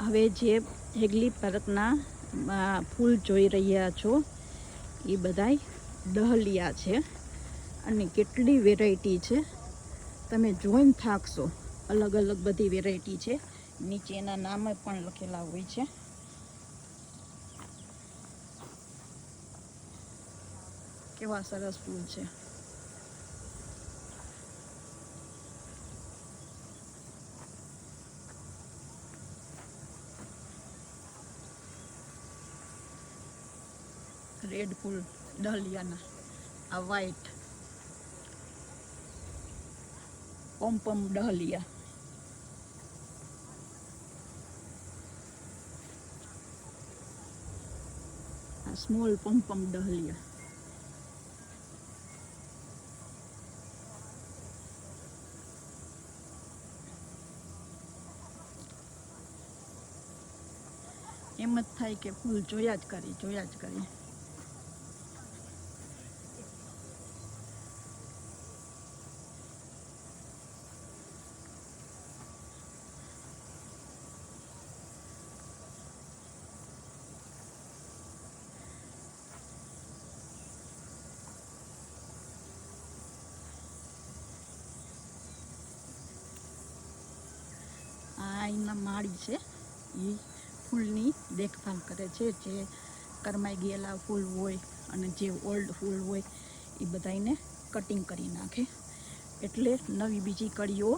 હવે જે હેગલી પાર્કના ફૂલ જોઈ રહ્યા છો એ બધાય ડહલિયા છે અને કેટલી વેરાયટી છે તમે જોઈને થાકશો. અલગ અલગ બધી વેરાયટી છે. નીચે એના નામ પણ લખેલા હોય છે. કેવા સરસ ફૂલ છે. રેડ ફૂલ ડહલિયાના, આ વ્હાઈટ પોમ્પમ ડહલિયા, આ સ્મોલ પોમ્પમ ડહલિયા. એમ જ થાય કે ફૂલ જોયા જ કરી. આ એના માળી છે એ ફૂલની દેખભાલ કરે છે. જે કરમાઈ ગયેલા ફૂલ હોય અને જે ઓલ્ડ ફૂલ હોય એ બધાને કટિંગ કરી નાખે એટલે નવી બીજી કળીઓ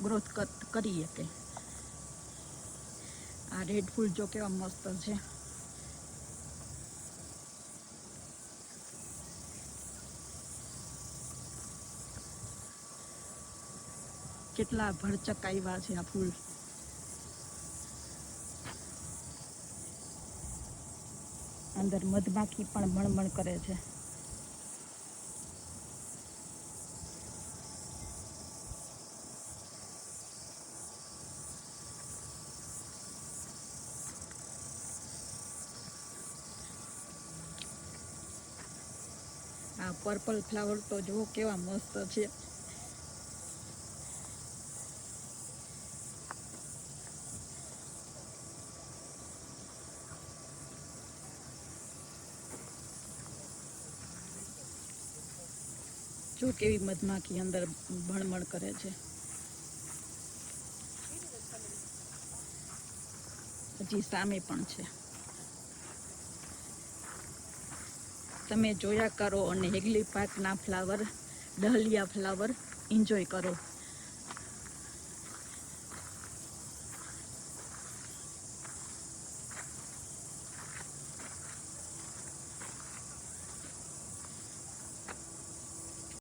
ગ્રોથ કરી શકે. આ રેડ ફૂલ જો કેવા મસ્ત છે. કેટલા ભરચક આવ્યા છે આ ફૂલ. અંદર મધમાખી પણ મણમણ કરે છે. આ પર્પલ ફ્લાવર તો જુઓ કેવા મસ્ત છે. જો કેવી મધમાખી અંદર ભણમણ કરે છે. હજી સામે પણ છે. તમે જોયા કરો અને હેગલી પાર્કના ફ્લાવર, ડહલિયા ફ્લાવર એન્જોય કરો.